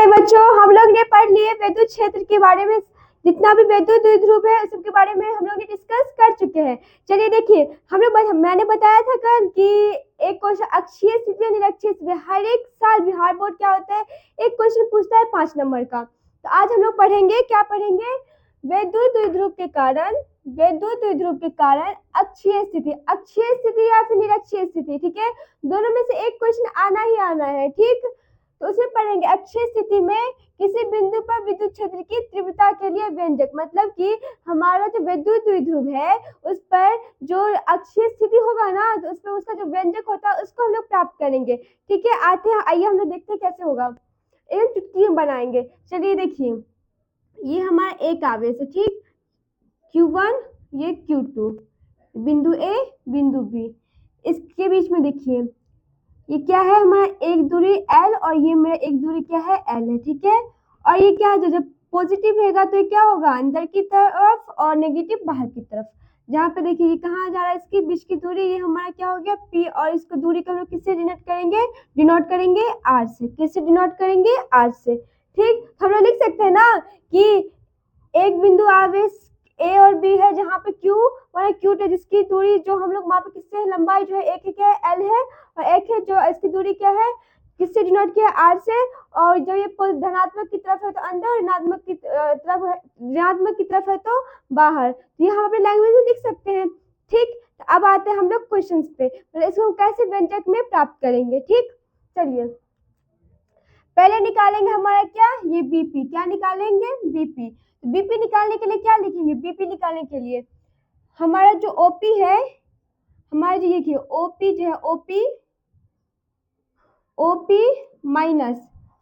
हाय बच्चों, हम लोग ने पढ़ लिए विद्युत क्षेत्र के बारे में। जितना भी विद्युत द्विध्रुव है सबके बारे में हम लोग ने डिस्कस कर चुके हैं। चलिए देखिए, मैंने बताया था कल कि एक क्वेश्चन अक्षीय स्थिति और निरक्षीय स्थिति हर एक साल बिहार बोर्ड क्या होता है, एक क्वेश्चन पूछता है 5 नंबर का। तो आज हम लोग पढ़ेंगे, क्या पढ़ेंगे? विद्युत द्विध्रुव के कारण अक्षीय स्थिति या फिर निरक्षीय स्थिति। ठीक है, दोनों में से एक क्वेश्चन आना ही आना है। ठीक, तो उसमें पढ़ेंगे अक्षीय स्थिति में किसी बिंदु पर विद्युत क्षेत्र की तीव्रता के लिए व्यंजक, मतलब कि हमारा जो विद्युत द्विध्रुव है उस पर जो अक्षीय स्थिति होगा ना, तो उस पर उसका जो व्यंजक होता है उसको हम लोग प्राप्त करेंगे। ठीक है, आते हैं, आइए हम लोग देखते हैं कैसे होगा। एक चुटकी हम बनाएंगे। चलिए देखिए, ये हमारा एक आवेश है। ठीक, Q1, ये Q2, बिंदु ए बिंदु बी, इसके बीच में देखिए ये क्या है, हमारा एक दूरी L और ये मेरा एक दूरी क्या है, L है। ठीक है, और ये क्या है, जब पॉजिटिव रहेगा तो ये क्या होगा, अंदर की तरफ, और नेगेटिव बाहर की तरफ। जहाँ पे देखिए ये कहाँ जा रहा है, इसकी बीच की दूरी, ये हमारा क्या हो गया P, और इसको दूरी को हम लोग किससे डिनोट करेंगे R से। किससे डिनोट करेंगे, R से। ठीक, हम लोग लिख सकते हैं ना कि एक बिंदु आवेश ए और बी है जहाँ पे Q और Q है, जिसकी दूरी जो हम लोग मापे किससे है, लंबाई जो है एक क्या है, L है, और एक है जो इसकी दूरी क्या है, किससे डिनोट किया है, R से। और जब ये धनात्मक की तरफ है तो अंदर, ऋणात्मक की तरफ है तो बाहर। तो ये हम अपने लैंग्वेज में लिख सकते हैं। ठीक, तो अब आते हैं हम लोग क्वेश्चंस पे, तो इसको हम कैसे व्यंजक में प्राप्त करेंगे। ठीक, चलिए पहले निकालेंगे हमारा क्या, ये बीपी। क्या निकालेंगे, बीपी। बीपी निकालने के लिए क्या लिखेंगे, बीपी निकालने के लिए हमारा जो ओपी है, हमारा जो ये ओपी जो है, ओपी माइनस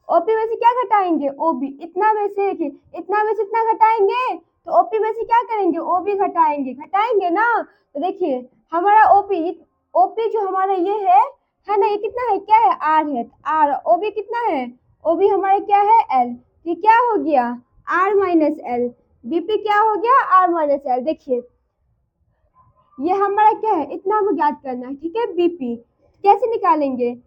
ओपी में से क्या घटाएंगे, ओबी। इतना में से इतना घटाएंगे तो ओपी में से क्या करेंगे, ओबी घटाएंगे ना। तो देखिए हमारा ओपी जो हमारा ये है ना, ये कितना है, क्या है, आर है। आर, ओबी कितना है, ओबी हमारा क्या है, एल। ये क्या हो गया, आर माइनस एल। बीपी क्या हो गया, आर माइनस एल। देखिए ये हमारा क्या है, इतना हमें ज्ञात करना है। ठीक है, बीपी कैसे निकालेंगे,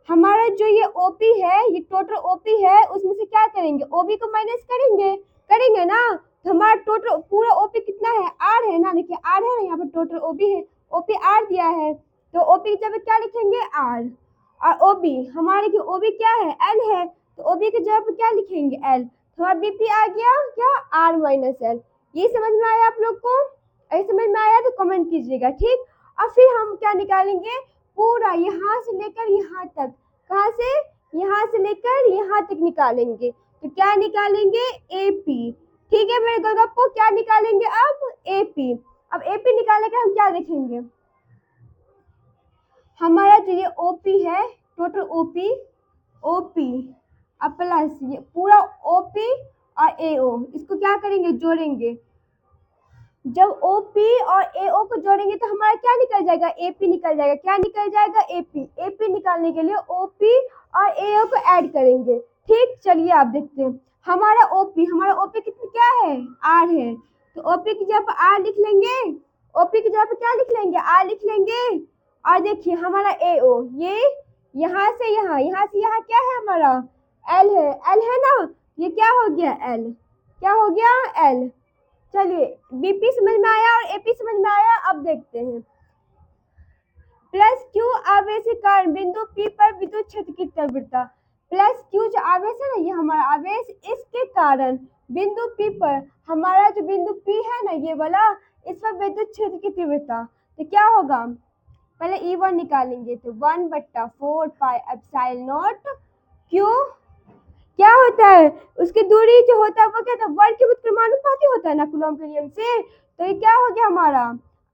हमारा जो ये ओपी है, ये टोटल ओपी है, उसमें से क्या करेंगे, ओबी को माइनस करेंगे ना। तो हमारा टोटल पूरा ओपी कितना है, आर है ना। देखिए आर है ना, यहाँ पर टोटल ओबी है, ओपी आर दिया है, तो ओपी की जगह क्या लिखेंगे, आर। और ओबी हमारे की ओबी क्या है, एल है, तो ओबी की जगह क्या लिखेंगे, एल। तो हमारा बीपी आ गया क्या, आर माइनस एल। ये समझ में आया आप लोग को? अगर समझ में आया तो कमेंट कीजिएगा। ठीक, और फिर हम क्या निकालेंगे, पूरा यहाँ से लेकर यहाँ तक, कहाँ से, यहाँ से लेकर यहाँ तक निकालेंगे। तो क्या निकालेंगे, एपी। ठीक है मेरे गोलगप्पो, क्या निकालेंगे अब, एपी। अब एपी निकालने का हम क्या देखेंगे, हमारा जो ये ओपी है, टोटल ओपी अब प्लस ये पूरा ओपी और एओ, इसको क्या करेंगे, जोड़ेंगे। जब ओपी और एओ को जोड़ेंगे तो हमारा क्या निकल जाएगा, एपी निकल जाएगा। क्या निकल जाएगा, एपी। एपी निकालने के लिए ओपी और एओ को ऐड करेंगे। ठीक, चलिए आप देखते हैं, हमारा ओपी कितनी क्या है, आर है, तो ओपी की जगह पर आर लिख लेंगे, ओपी की जगह पर क्या लिख लेंगे, आर लिख लेंगे। और देखिए हमारा एओ, ये यहाँ से यहाँ क्या है, हमारा एल है ना। ये क्या हो गया, एल। क्या हो गया, एल। चलिए बीपी समझ में आया और एपी समझ में आया। अब देखते हैं, प्लस क्यू आवेश के कारण बिंदु पी पर विद्युत क्षेत्र की तीव्रता। प्लस क्यू जो आवेश है ना, ये हमारा आवेश, इसके कारण बिंदु पी पर, हमारा जो बिंदु पी है ना ये वाला, इस पर विद्युत क्षेत्र की तीव्रता। तो क्या होगा, पहले E1 निकालेंगे, तो 1/4 पाई एप्सिलॉन नॉट क्यू, क्या होता है, उसकी दूरी जो होता है वो क्या था, वर्ग के व्युत्क्रमानुपाती होता है ना कूलम के नियम से। तो ये क्या हो गया हमारा,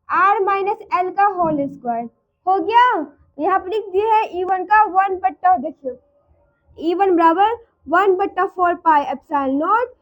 r माइनस एल का होल स्क्वायर हो गया। यहाँ पर लिख दिए है E1 का 1/, देखिए E1 बराबर 1/4 पाई एप्सिलॉन नॉट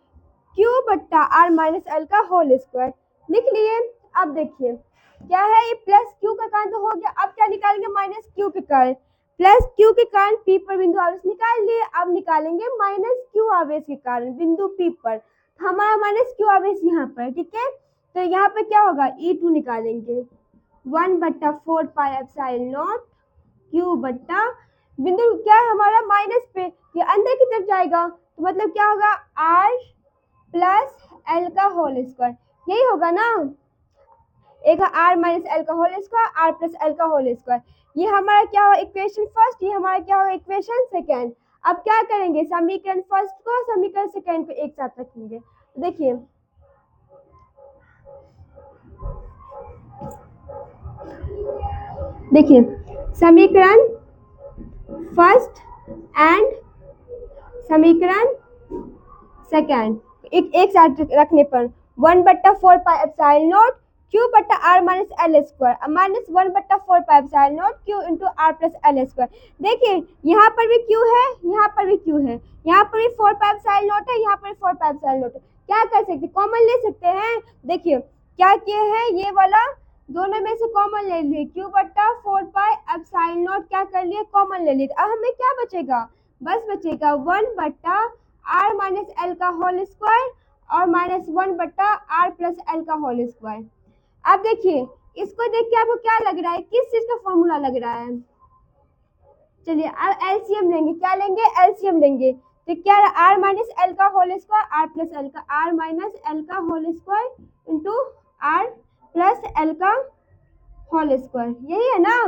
क्यू बट्टा r माइनस एल का होल स्क्वायर लिख लिए। अब देखिए क्या है, ये प्लस क्यू का कारण तो हो गया, अब क्या निकालेंगे, माइनस क्यू के कारण। प्लस क्यू के कारण पी पर बिंदु आवेश निकाल लिए, अब निकालेंगे माइनस क्यू आवेश के कारण बिंदु पी पर। हमारा माइनस क्यू आवेश यहाँ पर, ठीक है, तो यहाँ पे क्या होगा, E2 निकालेंगे 1/4 पाई एप्सिलॉन नॉट क्यू बट्टा बिंदु क्या है हमारा माइनस पे, ये अंदर की तरफ जाएगा तो मतलब क्या होगा r प्लस एल का होल स्क्वायर, यही होगा ना। एक आर माइनस एल का whole square, R plus L का होल स्क्वायर, ये हमारा क्या हो इक्वेशन फर्स्ट, ये हमारा क्या हो इक्वेशन सेकेंड। अब क्या करेंगे समीकरण फर्स्ट को समीकरण सेकेंड को एक साथ रखेंगे। देखिए देखिए समीकरण फर्स्ट एंड समीकरण सेकेंड एक साथ रखने पर 1/4 पाई एप्सिलॉन नॉट क्यू बट्टा are minus L square minus 1/4 pi epsilon naught Q into R plus L square. देखिए यहाँ पर भी क्यू है, यहाँ पर भी क्यू है, यहाँ पर भी 4 पाई एप्सिलॉन नॉट है, यहाँ पर 4 पाई एप्सिलॉन नॉट है। क्या कर सकते कॉमन ले सकते हैं। देखिए क्या किए हैं ये वाला दोनों में से कॉमन ले लिए, क्यू बट्टा 4 पाई एप्सिलॉन नॉट क्या कर लिए कॉमन ले लिए। अब हमें क्या बचेगा, बस बचेगा 1/r माइनस एल का होल स्क्वायर और माइनस 1/r प्लस एल का होल स्क्वायर। अब देखिए इसको देख के आपको क्या लग रहा है, किस चीज का फॉर्मूला लग रहा है। चलिए अब एलसीएम लेंगे, क्या लेंगे एलसीएम लेंगे। तो क्या आर माइनस एल का whole square R plus L का आर माइनस एल का whole square into R plus L का होल स्क्वायर, यही है ना।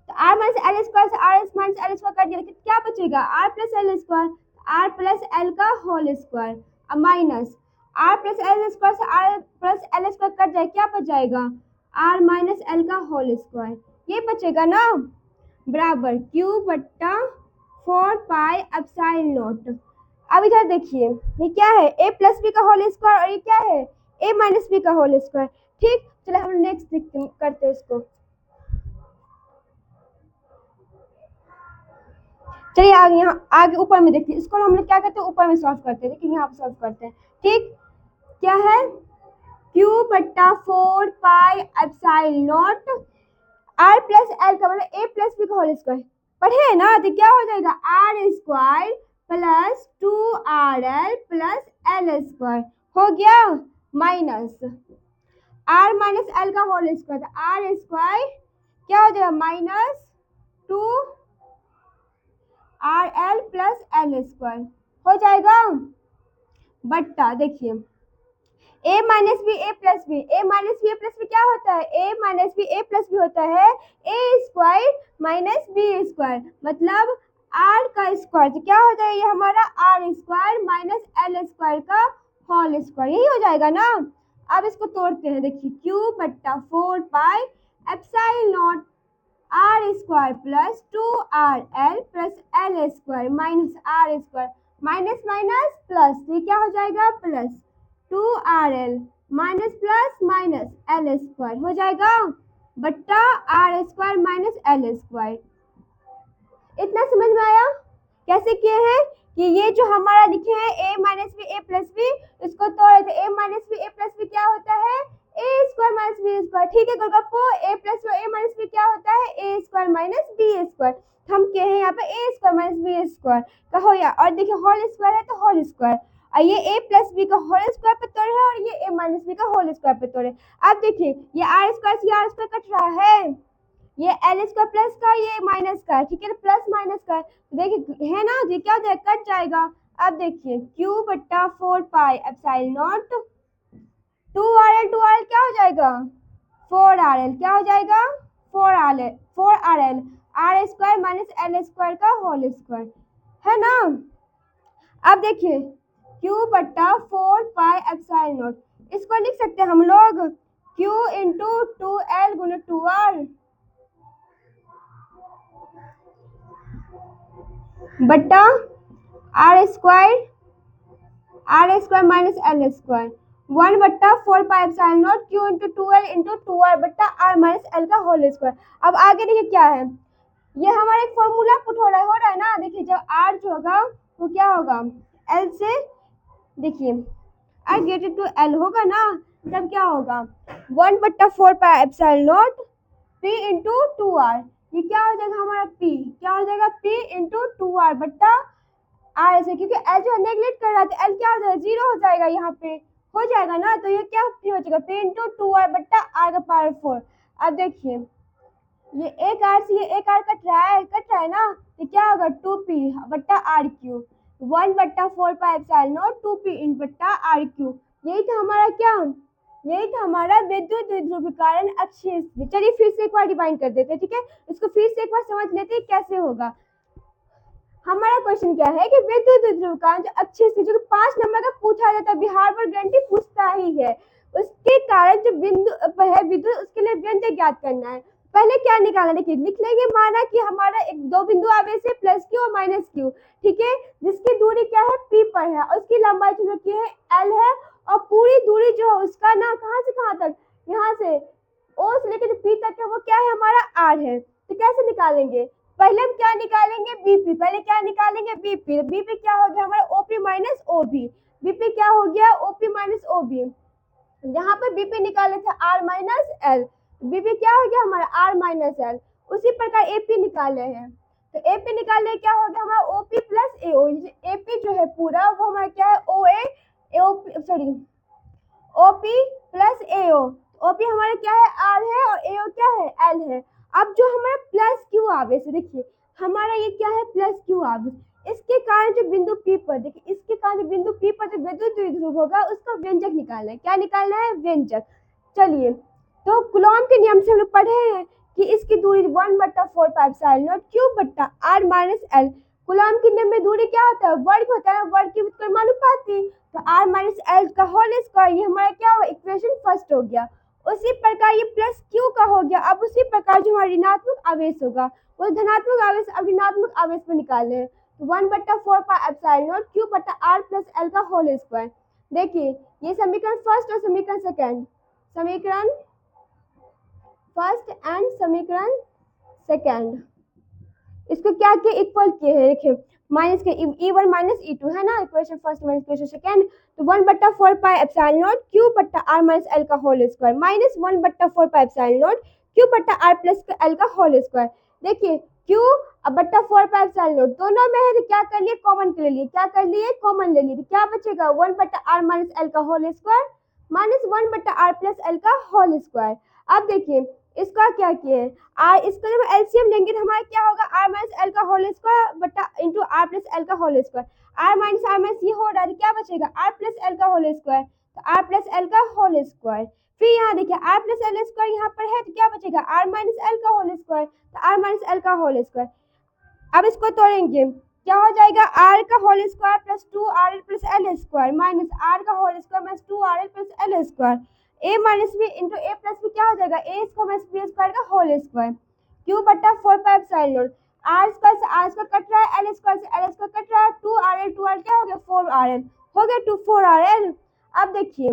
तो आर माइनस एल स्क्वायर से R minus L square cut दिया, क्या बचेगा R plus L square, R plus L का whole square minus R plus L square से R plus L square cut जाए, क्या बच जाएगा आर माइनस एल का होल स्क्वायर, ये बचेगा ना बराबर क्यू बट्टा 4 पाई एप्सिलॉन नॉट। अब इधर देखिए ये क्या है a प्लस बी का होल स्क्वायर और ये क्या है a माइनस बी का होल स्क्वायर। ठीक चलो हम नेक्स्ट करते हैं इसको। चलिए आगे यहाँ आगे ऊपर में देखते हैं, इसको हम लोग क्या करते हैं ऊपर में सॉल्व करते हैं। देखिए यहाँ पे सॉल्व करते हैं। ठीक क्या है q बट्टा 4 pi epsilon naught r plus L का मतलब a प्लस बी का होल स्क्वायर पढ़े है ना, तो क्या हो जाएगा R square plus 2rl plus L square हो गया माइनस r माइनस एल का होल स्क्वायर, आर स्क्वायर क्या हो जाएगा minus 2rl plus L square हो जाएगा बट्टा देखिए a minus B A plus B, A minus B A plus B क्या होता है a minus B A plus B होता है a square minus B square मतलब r का स्क्वायर, तो क्या हो जाएगा ये हमारा r square minus L square का होल स्क्वायर, यही हो जाएगा ना। अब इसको तोड़ते हैं, देखिए q बट्टा 4 pi epsilon naught R square plus 2rl plus L square minus R square minus minus plus, ये क्या हो जाएगा plus 2rl minus plus minus L square हो जाएगा बट्टा R square minus L square. इतना समझ में आया कैसे किए हैं कि ये जो हमारा लिखे हैं a minus B A plus B, इसको तोड़े थे a minus B A plus B क्या होता है a square minus B square. ठीक है गोलगप्पो a plus A minus B क्या होता है a square minus B square. हम कहे हैं यहाँ पे a square minus B square कहो यार, और देखिए होल स्क्वायर है तो होल स्क्वायर, और ये a प्लस बी का होल स्क्वायर पे तोड़े है और ये a माइनस बी का होल स्क्वायर पे तोड़े। अब देखिए ये आर स्क्वायर से आर स्क्वायर कट रहा है, ये एल स्क्वायर प्लस का ये माइनस का, ठीक है प्लस माइनस का, तो देखिए है ना ये क्या हो जाएगा कट जाएगा। अब देखिए q बट्टा 4 पाई एप्सिलॉन नॉट 2rl क्या हो जाएगा 4rl क्या हो जाएगा 4rl R square minus L square का होल स्क्वायर है ना। अब देखिए q बट्टा 4 पाई एप्सिलॉन नॉट, इसको लिख सकते हैं हम लोग q इंटू 2l गुना 2r बट्टा R square minus L square 1/4 pi epsilon naught Q into 2l into 2r बट्टा आर माइनस एल का होल स्क्वायर। अब आगे देखिए क्या है, ये हमारा एक फॉर्मूला पुट हो रहा है ना। देखिए जब r जो होगा वो क्या होगा l से, देखिए r ग्रेटर टू l होगा ना, तब क्या होगा 1/4 pi epsilon not p into 2r, ये क्या हो जाएगा हमारा p, क्या हो जाएगा p इंटू 2r बट्टा आर से, क्योंकि एल जो नेगलेक्ट कर रहा था एल क्या हो जाएगा जीरो हो जाएगा, यहाँ पे हो जाएगा ना, तो ये क्या हो जाएगा p इंटू 2r बट्टा आर का पावर 4। अब देखिए ये एक आर से ये एक आर कट रहा है ना, तो क्या होगा 2p बट्टा R cube 1/4 pi epsilon naught 2p इन बट्टा आर क्यूब। यही था हमारा क्या, यही था हमारा विद्युत द्विध्रुवीकरण अक्षीय स्थिति। चलिए फिर से एक बार डिफाइन कर देते हैं, ठीक है, इसको फिर से एक बार समझ लेते हैं कैसे होगा। हमारा क्वेश्चन क्या है कि विद्युत द्विध्रुवीकरण जो अक्षीय स्थिति जो 5 नंबर का पूछा जाता है, बिहार बोर्ड गारंटी पूछता ही है, उसके कारण जो बिंदु है विद्युत, उसके लिए व्यंजक ज्ञात करना है। पहले क्या निकालना, देखिए लिख लेंगे, माना कि हमारा एक दो बिंदु आवेश है प्लस क्यू और माइनस क्यू, ठीक है, जिसकी दूरी क्या है पी पर है और उसकी लंबाई जो की है एल है, और पूरी दूरी जो है उसका ना कहाँ से कहाँ तक, यहाँ से ओ से लेकर जो पी तक है वो क्या है हमारा आर है। तो कैसे निकालेंगे, पहले हम क्या निकालेंगे बीपी, पहले क्या निकालेंगे बीपी, बीपी क्या हो गया हमारा ओपी माइनस ओबी, बीपी क्या हो गया ओपी माइनस ओबी, यहाँ पर बीपी निकाले थे आर माइनस एल, बीपी क्या हो गया हमारा आर माइनस एल। उसी प्रकार एपी निकाले हैं, तो एपी निकालने क्या हो गया हमारा ओपी प्लस एओ, एपी जो है पूरा वो हमारा क्या है ओ ए सॉरी ओपी प्लस एओ, ओपी हमारा क्या है आर है और एओ क्या है एल है। अब जो हमारा प्लस क्यू आवेश है, देखिए हमारा ये क्या है प्लस क्यू आवेश, इसके कारण जो बिंदु पी पर, देखिए इसके कारण जो बिंदु पी पर जो विद्युत द्विध्रुव होगा उसका व्यंजक निकालना है। क्या निकालना है व्यंजक। चलिए तो कूलॉम के नियम से हम लोग पढ़े हैं कि इसकी दूरी 1/4 पाई क्यू बट्टा आर माइनस एल, कूलॉम के नियम में दूरी क्या होता है वर्ग होता है, वर्ग की व्युत्क्रमानुपाती, तो आर माइनस एल का होल स्क्वायर, ये हमारा क्या हुआ इक्वेशन फर्स्ट हो गया। उसी प्रकार ये प्लस क्यू का हो गया। अब उसी प्रकार जो हमारा ऋणात्मक आवेश होगा वो धनात्मक आवेश अब ऋणात्मक आवेश में निकाले हैं, तो 1/4 पाई एप्सिलॉन नॉट क्यू बट्टा आर प्लस एल का होल स्क्वायर। देखिए ये समीकरण फर्स्ट और समीकरण सेकेंड, समीकरण फर्स्ट एंड समीकरण सेकेंड, इसको क्या किया इक्वल किए हैं, देखिए माइनस के E1 माइनस E2 है ना, equation first minus equation second, तो 1/4 पाई एप्सिलॉन नॉट क्यू बट्टा आर माइनस एल का whole square minus 1/4 pi epsilon naught Q बट्टा आर प्लस एल का होल स्क्वायर। देखिए क्यू अब बट्टा 4 पाई एप्सिलॉन नॉट दोनों में है, तो क्या कर लिए कॉमन ले लिए, क्या कर लिए कॉमन ले लिए, तो क्या बचेगा 1/r माइनस एल का whole square minus 1/r plus L का होल स्क्वायर। अब देखिए इसका क्या किए हैं आर, इसका जब एलसीएम लेंगे तो हमारा क्या होगा आर माइनस एल का होल स्क्वायर बट्टा इंटू आर प्लस एल का होल स्क्वायर, आर माइनस ये हो रहा है, क्या बचेगा आर प्लस एल का होल स्क्वायर, तो आर प्लस एल का होल स्क्वायर। फिर यहाँ देखिए आर प्लस एल स्क्वायर यहाँ पर है, तो क्या बचेगा आर माइनस एल का होल स्क्वायर, तो आर माइनस एल का होल स्क्वायर। अब इसको तोड़ेंगे, क्या हो जाएगा आर का whole square plus 2rl plus L square minus R का whole square minus 2rl plus L square, A minus B into A plus B क्या हो जाएगा A square minus B square का होल स्क्वायर, क्यू बट्टा 4 pi epsilon naught, R square से are square cut रहा है, L square से L square cut रहा है, 2rl क्या हो गया 4rl हो गया 4rl। अब देखिए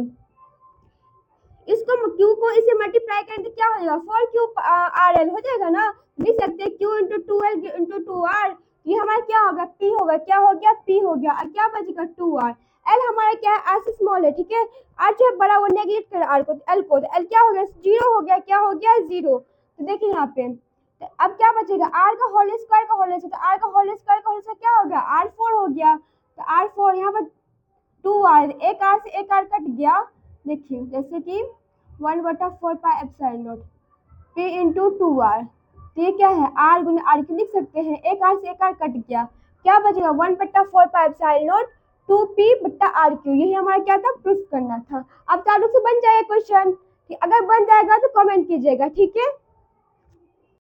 इसको क्यू को इसे मल्टीप्लाई करें तो क्या हो जाएगा 4 क्यू हो जाएगा ना, लिख सकते हैं Q into 2l into 2r, ये हमारा क्या होगा पी होगा, क्या हो गया पी हो गया, और क्या बचेगा 2r, एल हमारा क्या है आर से स्मॉल है, ठीक है, आर जो है बड़ा वो नेगलेक्ट कर आर को, एल को, तो एल क्या हो गया जीरो हो गया, क्या हो गया जीरो। तो देखिए यहाँ पे तो अब क्या बचेगा आर का होल स्क्वायर का होल स्क्वायर, तो आर का होल स्क्वायर का होल स्क्वायर क्या हो गया आर 4 हो गया, तो आर 4 यहाँ पर 2r, एक आर से एक आर कट गया, देखिए जैसे कि 1/4 pi epsilon not P into 2r, तो ये क्या है आर गुना आर क्यों लिख सकते हैं, एक आर से एक आर कट गया, क्या बचेगा 1/4 पाई एप्सिलॉन नॉट 2p बट्टा आर क्यू, यही हमारा क्या था प्रूफ करना था। अब चालू से बन जाएगा क्वेश्चन, अगर बन जाएगा तो कमेंट कीजिएगा, ठीक है।